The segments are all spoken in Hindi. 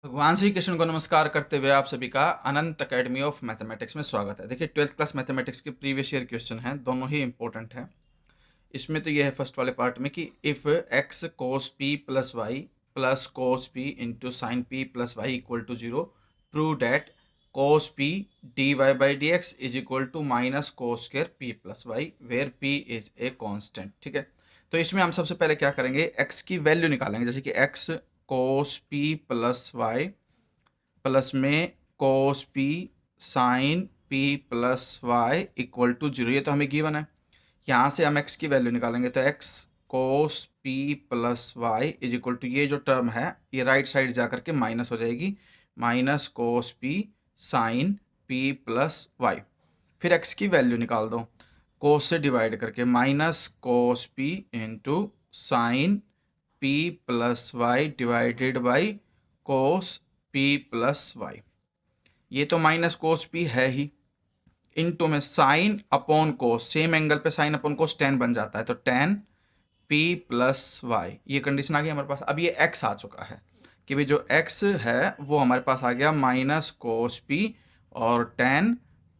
भगवान श्री कृष्ण को नमस्कार करते हुए आप सभी का अनंत अकेडमी ऑफ मैथमेटिक्स में स्वागत है। देखिए 12th क्लास मैथमेटिक्स के प्रीवियस ईयर क्वेश्चन हैं, दोनों ही इंपॉर्टेंट हैं। इसमें तो ये है फर्स्ट वाले पार्ट में कि if x cos p plus y plus cos p into sine p plus y equal to 0, prove that cos p d y by d x is equal to minus cos square p plus y where p is a constant. ठीक है, तो इसमें हम सबसे पहले क्या करेंगे, एक्स की वैल्यू निकालेंगे। जैसे कि x cos p plus y plus में cos p sine p plus y equal to 0, ये तो हमें गिवन है। यहाँ से हम x की वैल्यू निकालेंगे तो x cos p plus y is equal to, ये जो टर्म है ये राइट साइड जा करके माइनस हो जाएगी, minus cos p sine p plus y. फिर x की वैल्यू निकाल दो कोस से डिवाइड करके, minus cos p into sine p plus y divided by cos p plus y. ये तो माइनस कोस p है ही, इनटू में sine upon cos, same angle पे साइन अपॉन कोस tan बन जाता है, तो tan p प्लस वाई। ये कंडीशन आ गई हमारे पास। अब ये x आ चुका है कि भाई जो x है वो हमारे पास आ गया माइनस कोस p और tan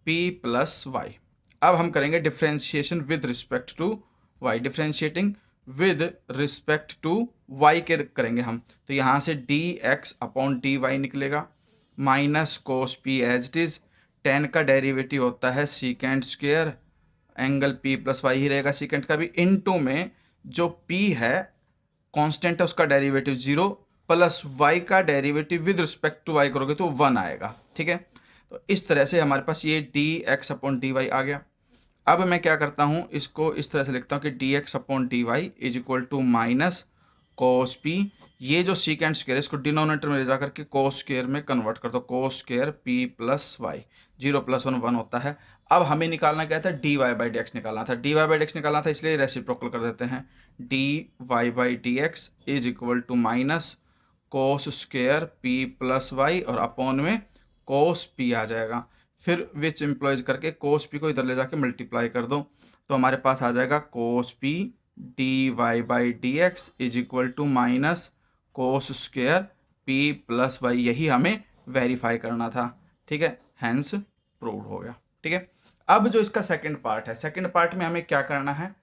p प्लस वाई। अब हम करेंगे differentiation with respect to y, differentiating with respect to y के करेंगे हम, तो यहाँ से dx अपॉन dy निकलेगा, minus cos p as it is, tan का डेरिवेटिव होता है secant square, angle p plus y ही रहेगा सीकेंड का भी, इनटू में जो p है कांस्टेंट है उसका डेरिवेटिव 0 प्लस y का derivative with respect to y करोगे तो 1 आएगा। ठीक है, तो इस तरह से हमारे पास ये dx अपॉन dy आ गया। अब मैं क्या करता हूँ, इसको इस तरह से लिखता हूँ कि dx upon dy is equal to minus cos p, ये जो सीकेंड स्क्वायर है इसको डिनोमिनेटर में ले जाकर के कोस स्क्वायर में कन्वर्ट कर दो, cos square p plus y, 0 plus 1 1 होता है। अब हमें निकालना क्या था, d y by d x निकालना था, d y by d x निकालना था, इसलिए रेसिप्रोकल कर देते हैं, d y by d x is equal to minus cos square p plus y और अपॉन में कोस p आ जाएगा। फिर विच एम्प्लॉयज करके कोस p को इधर ले जाके मल्टीप्लाई कर दो, तो हमारे पास आ जाएगा cos p d y by d x is equal to minus cos square p plus y. यही हमें वेरीफाई करना था। ठीक है, हैंस प्रूव्ड हो गया। ठीक है, अब जो इसका सेकंड पार्ट है, सेकंड पार्ट में हमें क्या करना है,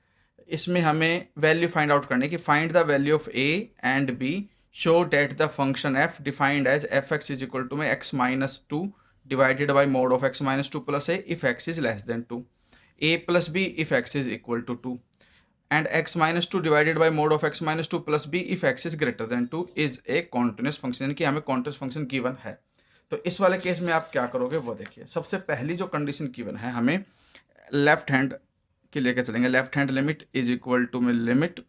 इसमें हमें वैल्यू फाइंड आउट करनी है कि find the value of a and b, show that the function f defined as f x is equal to में x minus 2 divided by mod of x minus 2 plus a if x is less than 2, a plus b if x is equal to 2 and x minus 2 divided by mod of x minus 2 plus b if x is greater than 2 is a continuous function, यानी कि हमें continuous function गिवन है। तो इस वाले केस में आप क्या करोगे वो देखिए। सबसे पहली जो कंडीशन गिवन है, हमें लेफ्ट हैंड की लेके चलेंगे, left hand limit is equal to में limit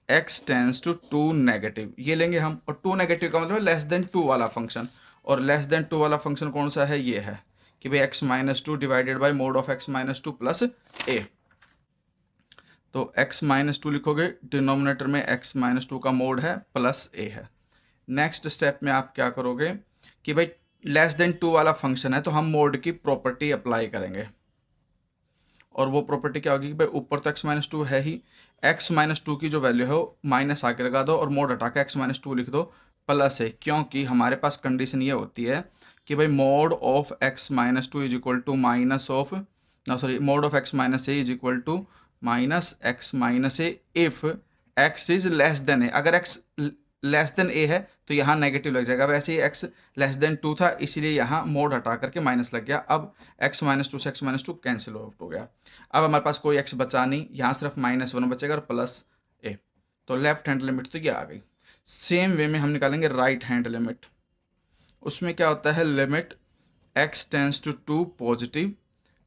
x tends to 2 negative, ये लेंगे हम, और 2 नेगेटिव का मतलब लेस देन 2 वाला फंक्शन, और लेस देन 2 वाला फंक्शन कौन सा है, ये है कि भाई x minus 2 divided by mod of x minus 2 plus a, तो x माइनस 2 लिखोगे, डिनोमिनेटर में x माइनस 2 का मोड है प्लस a है। नेक्स्ट स्टेप में आप क्या करोगे कि भाई लेस देन 2 वाला फंक्शन है तो हम मोड की प्रॉपर्टी अप्लाई करेंगे, और वो प्रॉपर्टी क्या होगी कि भाई ऊपर तो x माइनस 2 है ही, x माइनस 2 की जो वैल्यू है वो माइनस आके लगा दो और मोड हटा के x माइनस 2 लिख दो प्लस a, क्योंकि हमारे पास कंडीशन ये होती है कि भाई mod of x minus 2 is equal to minus of, mod of x minus a is equal to minus x minus a if x is less than a. अगर एक्स लेस देन ए है तो यहाँ नेगेटिव लग जाएगा, वैसे ही एक्स लेस देन 2 था इसीलिए यहाँ मोड हटा करके माइनस लग गया। अब एक्स माइनस 2 से एक्स माइनस 2 कैंसिल आउट हो गया। अब हमारे पास कोई एक्स बचा नहीं, यहाँ सिर्फ माइनस 1 बचेगा और प्लस ए, तो लेफ्ट हैंड लिमिट तो ये आ गई। सेम वे में हम निकालेंगे राइट हैंड लिमिट, उसमें क्या होता है, limit x tends to 2 positive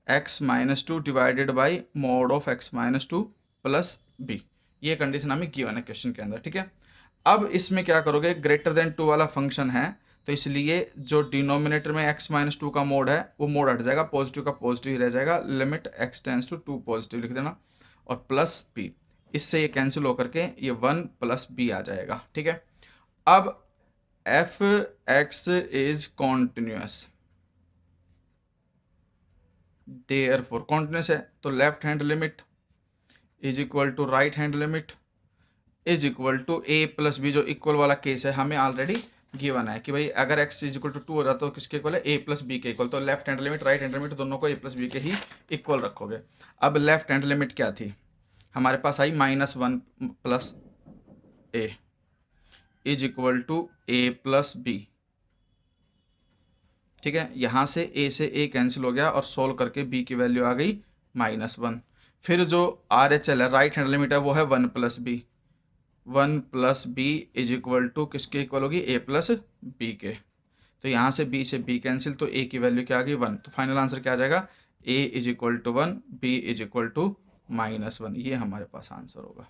x minus 2 divided by mod of x minus 2 plus b, ये कंडीशन हमें गिवन है क्वेश्चन के अंदर। ठीक है, अब इसमें क्या करोगे, ग्रेटर देन 2 वाला फंक्शन है तो इसलिए जो डिनोमिनेटर में x माइनस 2 का मोड है वो मोड हट जाएगा, पॉजिटिव का पॉजिटिव ही रह जाएगा, limit x tends to 2 positive लिख देना और प्लस b, इससे ये कैंसिल होकर के ये 1 प्लस b आ जाएगा। ठीक है, अब f x is continuous, therefore continuous है तो left hand limit is equal to right hand limit is equal to a plus b, जो इक्वल वाला केस है हमें ऑलरेडी गिवन है कि भाई अगर x इज इक्वल टू 2 हो जाता है तो किसके इक्वल है, a प्लस बी के इक्वल। तो left hand limit right hand limit दोनों को a प्लस बी के ही इक्वल रखोगे। अब लेफ्ट हैंड लिमिट क्या थी हमारे पास आई -1 plus a is equal to a plus b. ठीक है, यहाँ से a से a कैंसिल हो गया और सोल्व करके b की वैल्यू आ गई -1। फिर जो RHL है राइट हैंड लिमिट है वो है 1 plus b. 1 plus b is equal to किसके इक्वल होगी, a प्लस बी के। तो यहाँ से b से b कैंसिल, तो a की वैल्यू क्या आ गई 1। तो फाइनल आंसर क्या आ जाएगा, a is equal to 1, b is equal to -1। ये हमारे पास आंसर होगा।